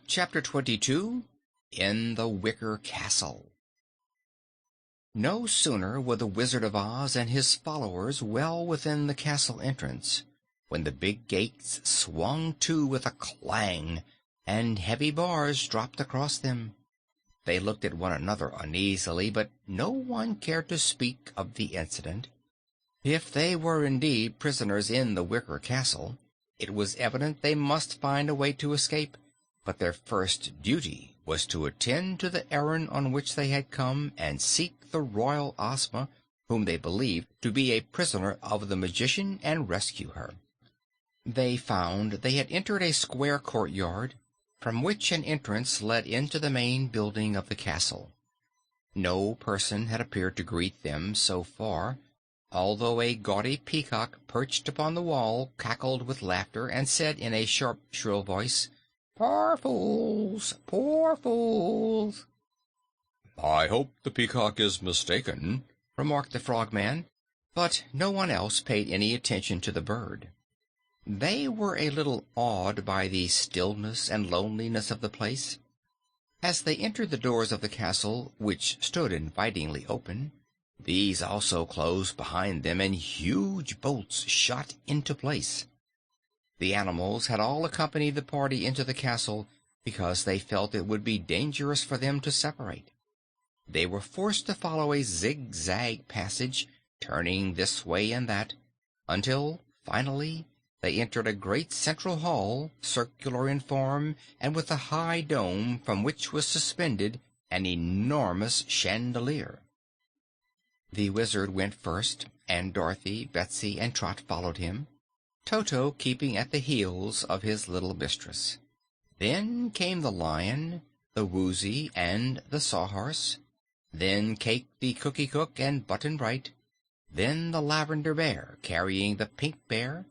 Chapter 22. In the Wicker Castle. No sooner were the Wizard of Oz and his followers well within the castle entrance when the big gates swung to with a clang, and heavy bars dropped across them. They looked at one another uneasily, but no one cared to speak of the incident. If they were indeed prisoners in the Wicker Castle, it was evident they must find a way to escape, but their first duty was to attend to the errand on which they had come and seek the royal Ozma, whom they believed to be a prisoner of the magician, and rescue her. They found they had entered a square courtyard, from which an entrance led into the main building of the castle. No person had appeared to greet them so far, although a gaudy peacock perched upon the wall cackled with laughter and said in a sharp, shrill voice, "Poor fools! Poor fools!" "I hope the peacock is mistaken," remarked the Frogman, but no one else paid any attention to the bird. They were a little awed by the stillness and loneliness of the place. As they entered the doors of the castle, which stood invitingly open, these also closed behind them and huge bolts shot into place. The animals had all accompanied the party into the castle because they felt it would be dangerous for them to separate. They were forced to follow a zigzag passage, turning this way and that, until, finally, they entered a great central hall, circular in form and with a high dome from which was suspended an enormous chandelier. The Wizard went first, and Dorothy, Betsy, and Trot followed him, Toto keeping at the heels of his little mistress. Then came the Lion, the Woozy, and the Sawhorse. Then Cayke the Cookie Cook and Button Bright. Then the Lavender Bear carrying the Pink Bear,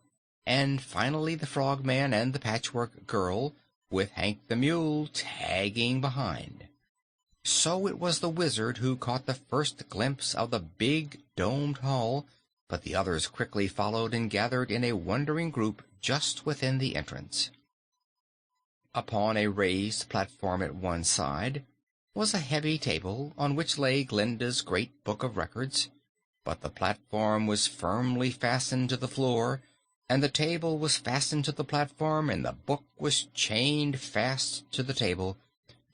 and finally the Frogman and the Patchwork Girl, with Hank the Mule tagging behind. So it was the Wizard who caught the first glimpse of the big domed hall, but the others quickly followed and gathered in a wondering group just within the entrance. Upon a raised platform at one side was a heavy table on which lay Glinda's great book of records, but the platform was firmly fastened to the floor, and the table was fastened to the platform, and the book was chained fast to the table,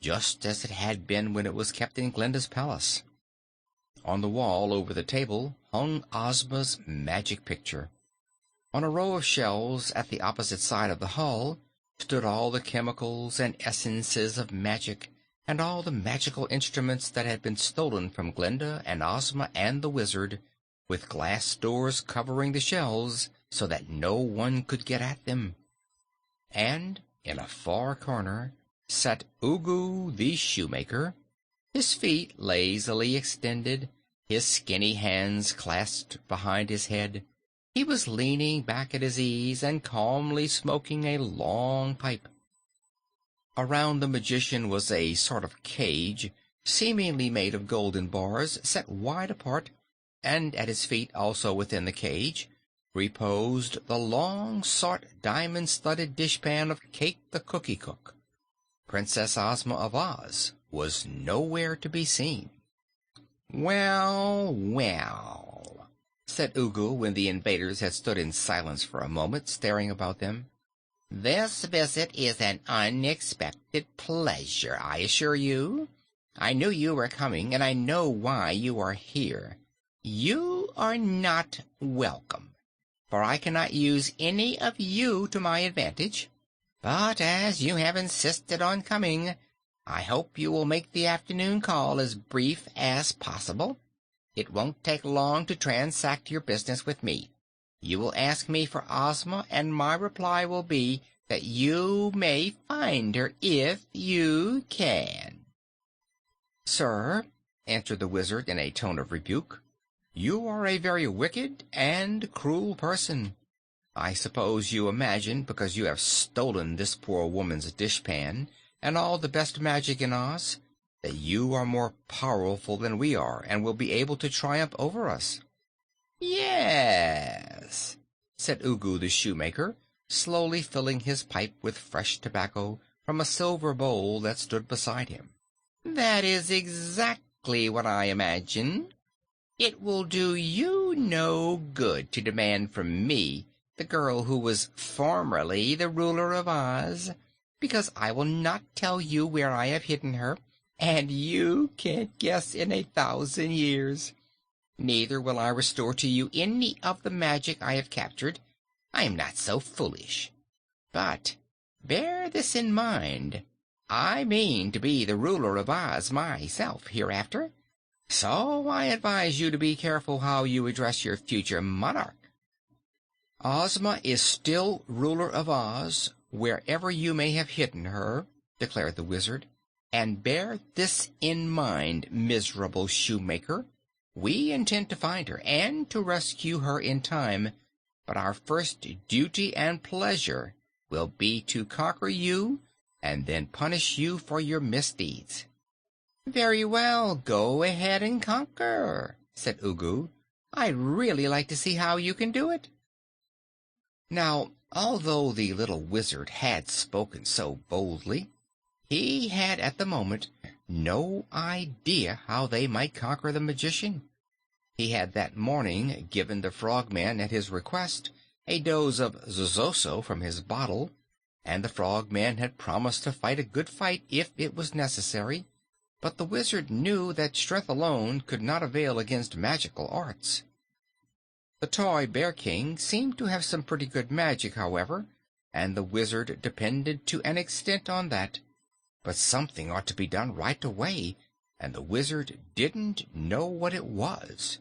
just as it had been when it was kept in Glinda's palace. On the wall over the table hung Ozma's magic picture. On a row of shelves at the opposite side of the hall stood all the chemicals and essences of magic, and all the magical instruments that had been stolen from Glinda and Ozma and the Wizard, with glass doors covering the shelves so that no one could get at them. And in a far corner sat Ugu the Shoemaker, his feet lazily extended, his skinny hands clasped behind his head. He was leaning back at his ease and calmly smoking a long pipe. Around the magician was a sort of cage, seemingly made of golden bars set wide apart, and at his feet, also within the cage, reposed the long-sought diamond-studded dishpan of Cayke the Cookie Cook. Princess Ozma of Oz was nowhere to be seen. "Well, well," said Ugu when the invaders had stood in silence for a moment, staring about them. "This visit is an unexpected pleasure, I assure you. I knew you were coming, and I know why you are here. You are not welcome, for I cannot use any of you to my advantage. But as you have insisted on coming, I hope you will make the afternoon call as brief as possible. It won't take long to transact your business with me. You will ask me for Ozma, and my reply will be that you may find her if you can." "Sir," answered the Wizard in a tone of rebuke, "you are a very wicked and cruel person. I suppose you imagine, because you have stolen this poor woman's dishpan and all the best magic in Oz, that you are more powerful than we are and will be able to triumph over us." "Yes," said Ugu the Shoemaker, slowly filling his pipe with fresh tobacco from a silver bowl that stood beside him. "That is exactly what I imagine. It will do you no good to demand from me the girl who was formerly the ruler of Oz, because I will not tell you where I have hidden her, and you can't guess in 1,000 years. Neither will I restore to you any of the magic I have captured. I am not so foolish. But bear this in mind. I mean to be the ruler of Oz myself hereafter, so I advise you to be careful how you address your future monarch." "Ozma is still ruler of Oz, wherever you may have hidden her," declared the Wizard. "And bear this in mind, miserable shoemaker. We intend to find her and to rescue her in time, but our first duty and pleasure will be to conquer you and then punish you for your misdeeds." "Very well, go ahead and conquer," said Ugu. "I'd really like to see how you can do it." Now, although the little Wizard had spoken so boldly, he had at the moment no idea how they might conquer the magician. He had that morning given the Frogman, at his request, a dose of zososo from his bottle, and the Frogman had promised to fight a good fight if it was necessary, but the Wizard knew that strength alone could not avail against magical arts. The toy Bear King seemed to have some pretty good magic, however, and the Wizard depended to an extent on that. But something ought to be done right away, and the Wizard didn't know what it was.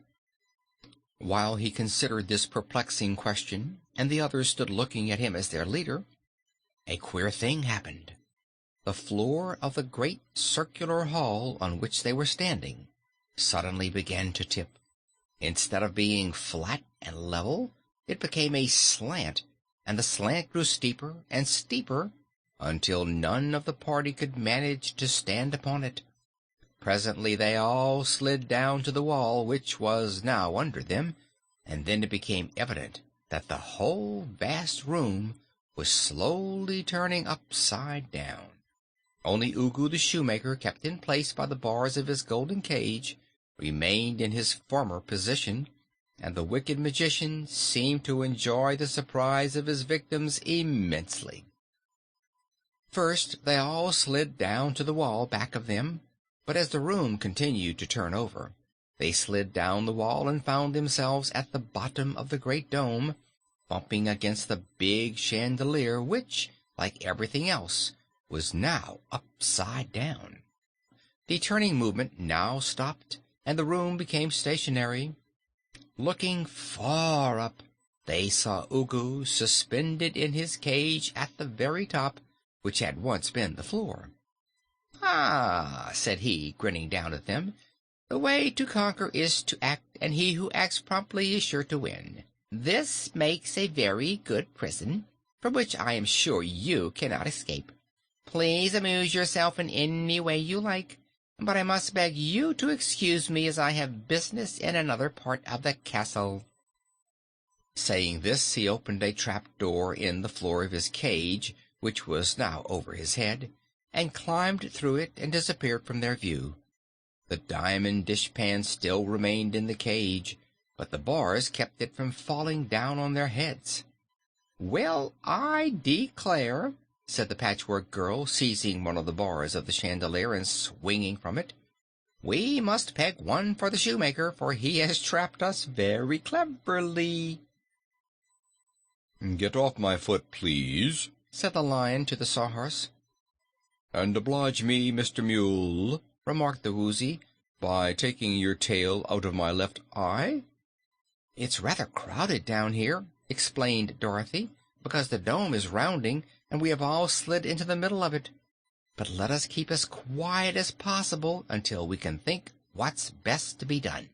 While he considered this perplexing question, and the others stood looking at him as their leader, a queer thing happened. The floor of the great circular hall on which they were standing suddenly began to tip. Instead of being flat and level, it became a slant, and the slant grew steeper and steeper until none of the party could manage to stand upon it. Presently they all slid down to the wall, which was now under them, and then it became evident that the whole vast room was slowly turning upside down. Only Ugu the Shoemaker, kept in place by the bars of his golden cage, remained in his former position, and the wicked magician seemed to enjoy the surprise of his victims immensely. First they all slid down to the wall back of them, but as the room continued to turn over, they slid down the wall and found themselves at the bottom of the great dome, bumping against the big chandelier, which, like everything else, was now upside down. The turning movement now stopped, and the room became stationary. Looking far up, they saw Ugu suspended in his cage at the very top, which had once been the floor. "Ah," said he, grinning down at them, "the way to conquer is to act, and he who acts promptly is sure to win. This makes a very good prison, from which I am sure you cannot escape. Please amuse yourself in any way you like, but I must beg you to excuse me, as I have business in another part of the castle." Saying this, he opened a trap door in the floor of his cage, which was now over his head, and climbed through it and disappeared from their view. The diamond dishpan still remained in the cage, but the bars kept it from falling down on their heads. "Well, I declare," said the Patchwork Girl, seizing one of the bars of the chandelier and swinging from it. "We must peg one for the shoemaker, for he has trapped us very cleverly." "Get off my foot, please," said the Lion to the Sawhorse. "And oblige me, Mr. Mule," remarked the Woozy, "by taking your tail out of my left eye." "It's rather crowded down here," explained Dorothy, "because the dome is rounding and we have all slid into the middle of it. But let us keep as quiet as possible until we can think what's best to be done."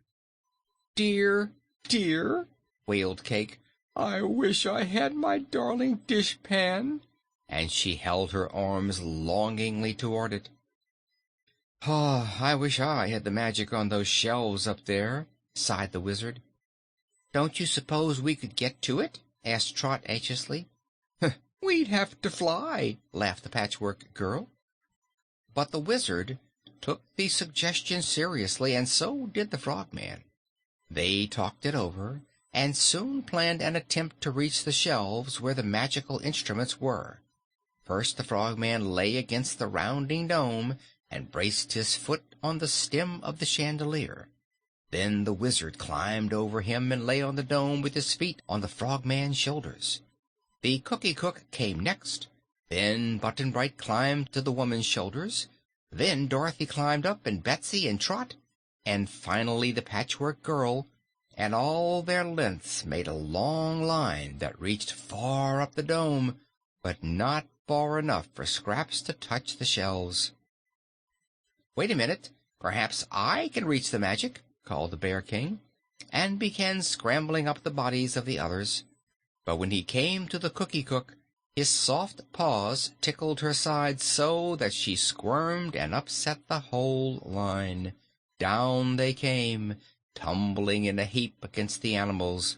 "Dear, dear," wailed Cake, "I wish I had my darling dishpan," and she held her arms longingly toward it. "Oh, I wish I had the magic on those shelves up there," sighed the Wizard. "Don't you suppose we could get to it?" asked Trot anxiously. We'd have to fly," laughed the Patchwork Girl. But the Wizard took the suggestion seriously, and so did the Frogman. They talked it over, and soon planned an attempt to reach the shelves where the magical instruments were. First the Frogman lay against the rounding dome and braced his foot on the stem of the chandelier. Then the Wizard climbed over him and lay on the dome with his feet on the Frogman's shoulders. The Cookie Cook came next. Then Button-Bright climbed to the woman's shoulders. Then Dorothy climbed up, and Betsy and Trot, and finally the Patchwork Girl, and all their lengths made a long line that reached far up the dome, but not far enough for Scraps to touch the shelves. "Wait a minute. Perhaps I can reach the magic," called the Bear King, and began scrambling up the bodies of the others. But when he came to the Cookie Cook, his soft paws tickled her side so that she squirmed and upset the whole line. Down they came, tumbling in a heap against the animals,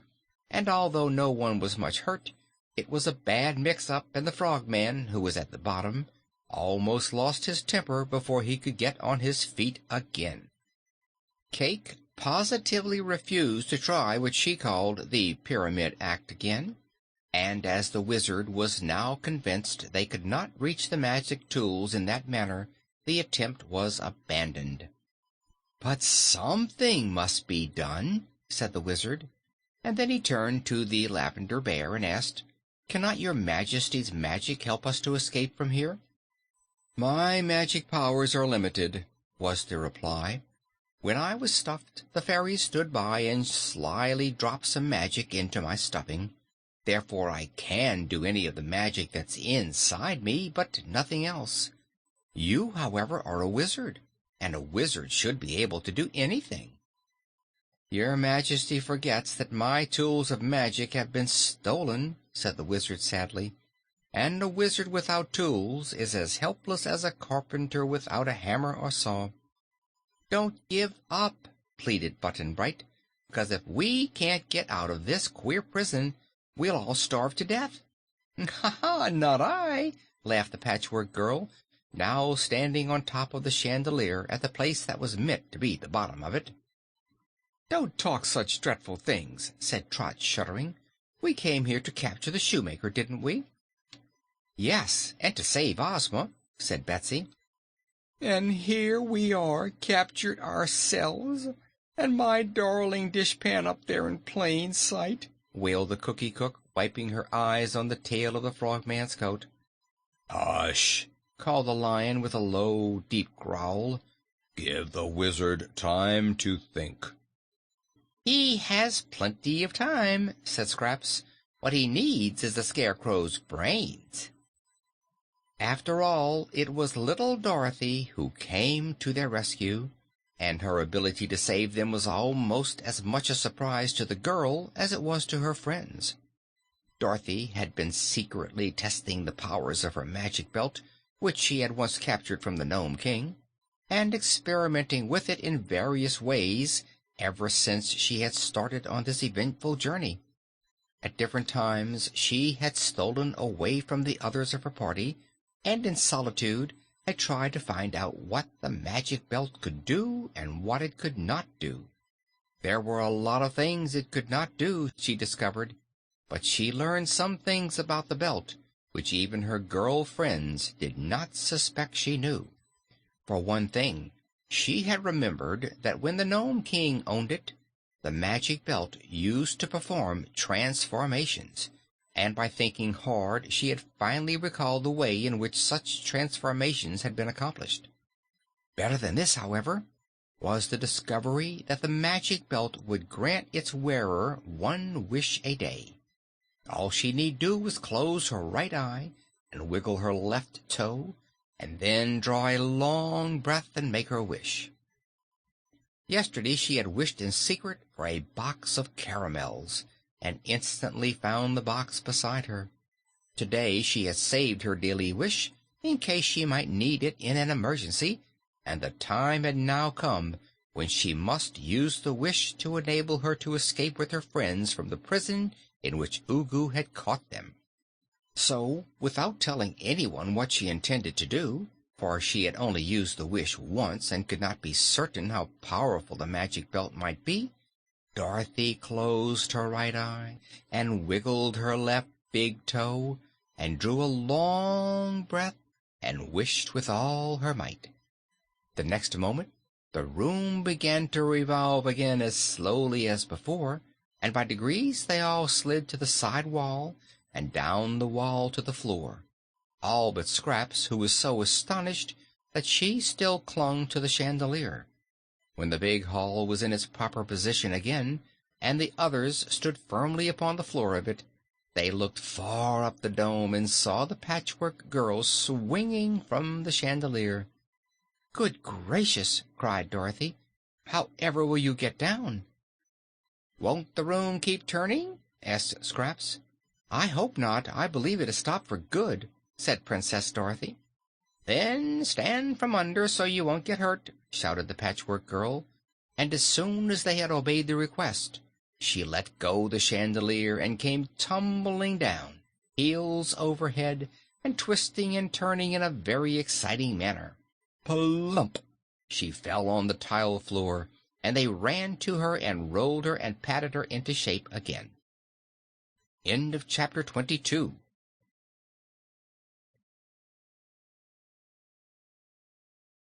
and although no one was much hurt, it was a bad mix-up, and the Frogman, who was at the bottom, almost lost his temper before he could get on his feet again. Cake positively refused to try what she called the Pyramid Act again, and as the Wizard was now convinced they could not reach the magic tools in that manner, the attempt was abandoned. "But something must be done," said the Wizard, and then he turned to the Lavender Bear and asked, "Cannot your Majesty's magic help us to escape from here?" "My magic powers are limited," was the reply. "When I was stuffed, the fairies stood by and slyly dropped some magic into my stuffing. Therefore I can do any of the magic that's inside me, but nothing else. You, however, are a wizard, and a wizard should be able to do anything." "Your Majesty forgets that my tools of magic have been stolen," said the Wizard sadly, "and a wizard without tools is as helpless as a carpenter without a hammer or saw." "Don't give up," pleaded Button-Bright, "because if we can't get out of this queer prison, we'll all starve to death." "Ha ha! Not I!" laughed the Patchwork Girl, now standing on top of the chandelier at the place that was meant to be the bottom of it. "Don't talk such dreadful things," said Trot, shuddering. "We came here to capture the shoemaker, didn't we?" "Yes, and to save Ozma," said Betsy. "And here we are, captured ourselves, and my darling dishpan up there in plain sight," wailed the Cookie Cook, wiping her eyes on the tail of the Frogman's coat. "Hush!" called the Lion with a low, deep growl. "Give the Wizard time to think." "He has plenty of time," said Scraps. "What he needs is the Scarecrow's brains." After all, it was little Dorothy who came to their rescue, and her ability to save them was almost as much a surprise to the girl as it was to her friends. Dorothy had been secretly testing the powers of her magic belt, which she had once captured from the Nome King, and experimenting with it in various ways ever since she had started on this eventful journey. At different times she had stolen away from the others of her party, and in solitude had tried to find out what the magic belt could do and what it could not do. There were a lot of things it could not do, she discovered, but she learned some things about the belt which even her girl friends did not suspect she knew. For one thing, she had remembered that when the Nome King owned it, the magic belt used to perform transformations, and by thinking hard she had finally recalled the way in which such transformations had been accomplished. Better than this, however, was the discovery that the magic belt would grant its wearer one wish a day. All she need do was close her right eye and wiggle her left toe, and then draw a long breath and make her wish. Yesterday she had wished in secret for a box of caramels, and instantly found the box beside her. Today she had saved her daily wish in case she might need it in an emergency, and the time had now come when she must use the wish to enable her to escape with her friends from the prison in which Ugu had caught them. So, without telling anyone what she intended to do, for she had only used the wish once and could not be certain how powerful the magic belt might be, Dorothy closed her right eye and wiggled her left big toe and drew a long breath and wished with all her might. The next moment the room began to revolve again as slowly as before, and by degrees they all slid to the side wall and down the wall to the floor, all but Scraps, who was so astonished that she still clung to the chandelier. When the big hall was in its proper position again, and the others stood firmly upon the floor of it, they looked far up the dome and saw the Patchwork Girl swinging from the chandelier. "Good gracious!" cried Dorothy. "How ever will you get down?" "Won't the room keep turning?" asked Scraps. "I hope not. I believe it has stopped for good," said Princess Dorothy. "Then stand from under so you won't get hurt," shouted the Patchwork Girl, and as soon as they had obeyed the request, she let go the chandelier and came tumbling down, heels over head, and twisting and turning in a very exciting manner. Plump! She fell on the tiled floor, and they ran to her and rolled her and patted her into shape again. End of chapter 22.